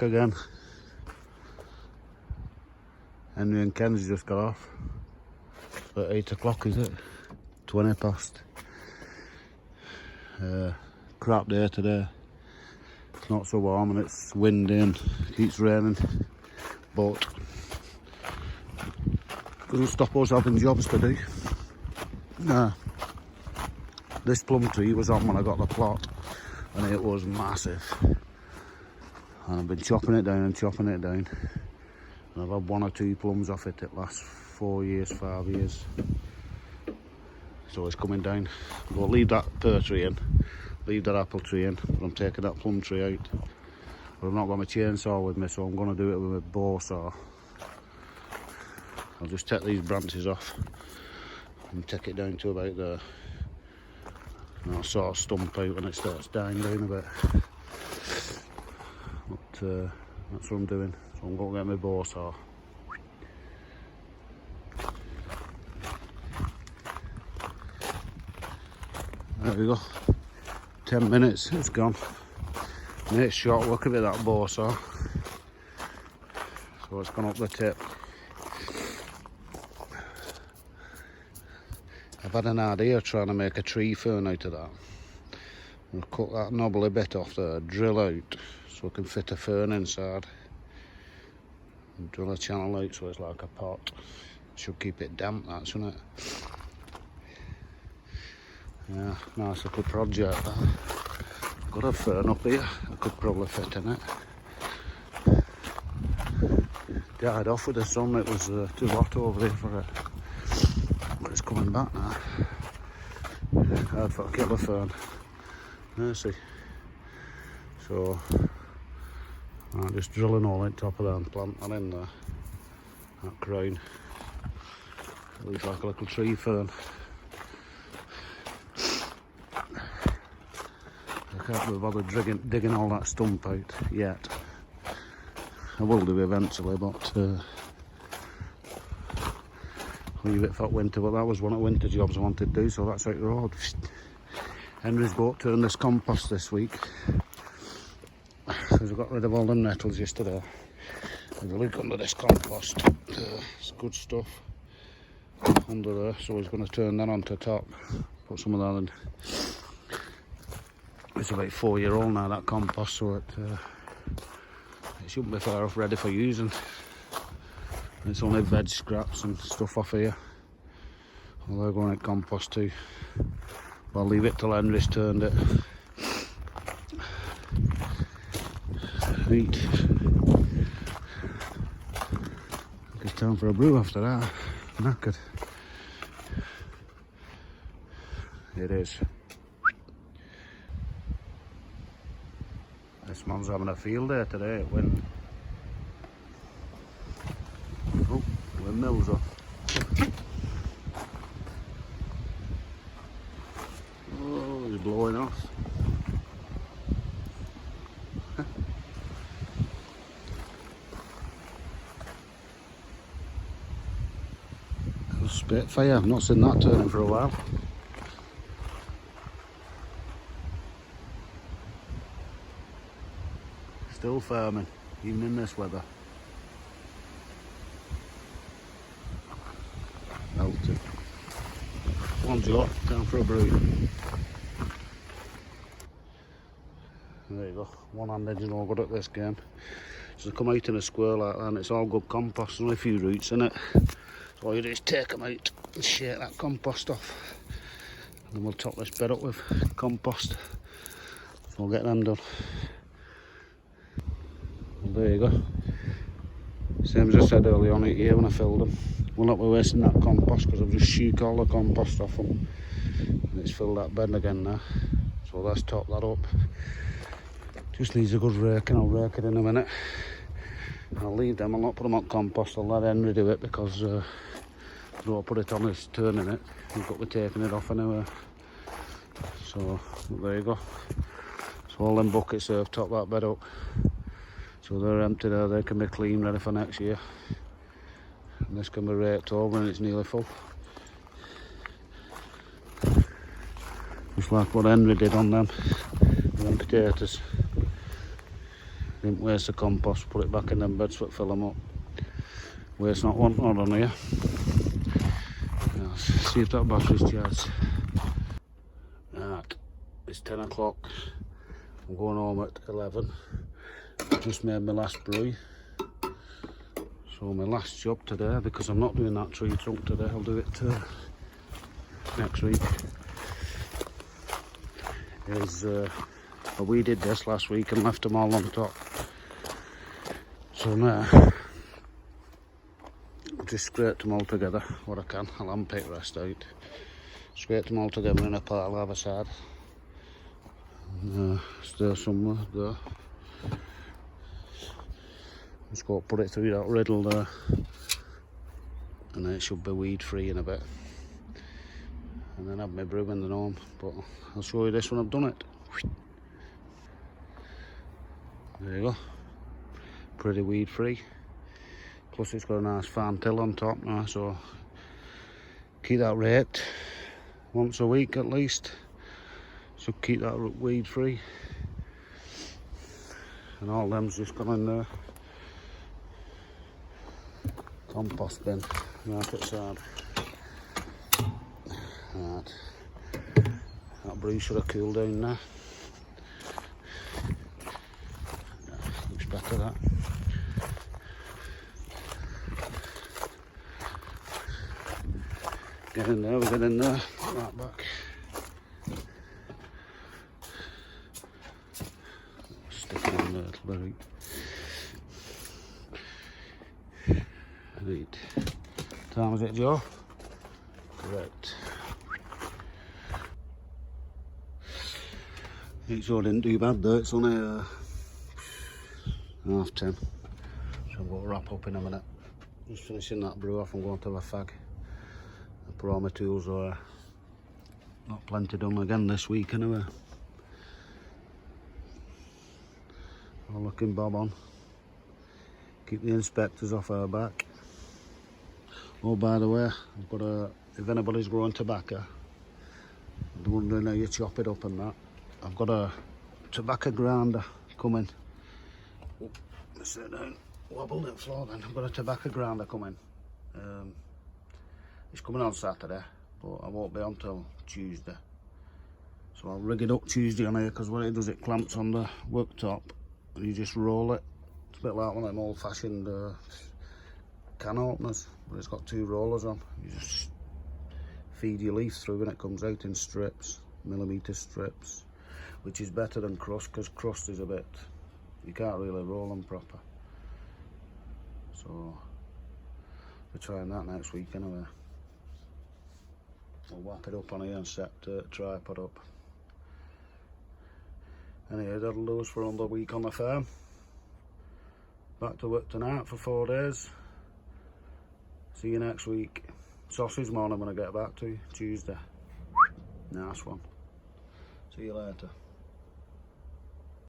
again. Henry and Ken's just got off. At 8 o'clock, is it? 20 past. Crap day today. It's not so warm and it's windy and keeps raining. But doesn't stop us having jobs to do. This plum tree was on when I got the plot and it was massive. And I've been chopping it down and chopping it down. And I've had 1 or 2 plums off it the last 4 years, 5 years. So it's coming down. I'll leave that pear tree in, leave that apple tree in, but I'm taking that plum tree out. But I've not got my chainsaw with me, so I'm going to do it with a bow saw. I'll just take these branches off and take it down to about there. And I'll sort of stump out when it starts dying down a bit. But that's what I'm doing. So I'm going to get my bow saw. There we go. 10 minutes, it's gone. It's short work of it, that bow saw. So it's gone up the tip. I've had an idea trying to make a tree fern out of that. I'll cut that knobbly bit off there, drill out so I can fit a fern inside. And drill a channel out so it's like a pot. Should keep it damp, that, shouldn't it? Yeah, nice little project that. Got a fern up here, I could probably fit in it. Died off with the sun, it was too hot over there for it. But it's coming back now. Hard for a killer fern. Mercy. So, I'm just drilling all in top of that and plant that in there. That crown. It looks like a little tree fern. I can't be bothered digging all that stump out yet. I will do eventually, but leave it for winter. But that was one of the winter jobs I wanted to do, so that's out the road. Henry's boat turned this compost this week because I got rid of all them nettles yesterday. There's a look under this compost. It's good stuff under there, so he's going to turn that onto top. Put some of that in. It's about 4-year-old now, that compost, so it shouldn't be far off ready for using. It's only veg scraps and stuff off here. Well, they're going to compost too. But I'll leave it till Henry's turned it. Right. It's time for a brew after that. Knackered. It is. This man's having a field day today. Windmills up. Oh, he's blowing off. Spitfire, I've not seen that turning for a while. Still farming, even in this weather. Melted. One's got, time for a brew. There you go, one-handed is all good at this game. So they come out in a square like that and it's all good compost, there's only a few roots in it. So all you do is take them out and shake that compost off. And then we'll top this bed up with compost. So we'll get them done. Well, there you go. Same as I said earlier on here when I filled them. We'll not be wasting that compost because I've just shook all the compost off them. And it's filled that bed again now. So let's top that up. Just needs a good rake and I'll rake it in a minute. I'll leave them, I'll not put them on compost, I'll let Henry do it because I don't want to put it on as turning it. He's got to be taking it off anyway. So there you go. So all them buckets there have topped that bed up. So they're empty there, they can be clean, ready for next year. And this can be raked over and it's nearly full. Just like what Henry did on them potatoes. Didn't waste the compost, put it back in them beds, fill them up. Waste not, want not on here. Let's see if that battery's charged. Right, it's 10 o'clock. I'm going home at 11. Just made my last brew. So my last job today, because I'm not doing that tree trunk today, I'll do it next week. We did this last week and left them all on top. So now, I've just scraped them all together, what I can. I'll unpick the rest out. Scrape them all together in a pile either side. Stay somewhere there. Just got to put it through that riddle there. And then it should be weed free in a bit. And then have my brew in the home. But I'll show you this when I've done it. There you go. Pretty weed free. Plus it's got a nice fan till on top now, so keep that rate once a week at least. So keep that weed free. And all them's just gone in there. Compost bin, right outside. Right. That brew should have cooled down now. Looks better that. Get in there, we get in there, right back. Stick it in there, it'll be right. Right. Time is it, Joe? Correct. It sure didn't do bad though, it's only 10:30. So I'm going to wrap up in a minute. Just finishing that brew off, I'm going to have a fag. I put all my tools away. Not plenty done again this week anyway. All looking bob on. Keep the inspectors off our back. Oh, by the way, I've got if anybody's growing tobacco, I'm wondering how you chop it up and that. I've got a tobacco grinder coming. Oh, sit down, wobbled it floor then. I've got a tobacco grinder coming. It's coming on Saturday, but I won't be on till Tuesday. So I'll rig it up Tuesday on here, because what it does, it clamps on the worktop and you just roll it. It's a bit like one of them old-fashioned can openers, but it's got 2 rollers on. You just feed your leaf through and it comes out in strips, millimetre strips, which is better than crust, because crust is a bit, you can't really roll them proper. So we're trying that next week anyway. I'll wrap it up on here and set the tripod up. Anyway, that'll do us for another week on the farm. Back to work tonight for 4 days. See you next week. Sausage morning I'm going to get back to, Tuesday. Nice one. See you later.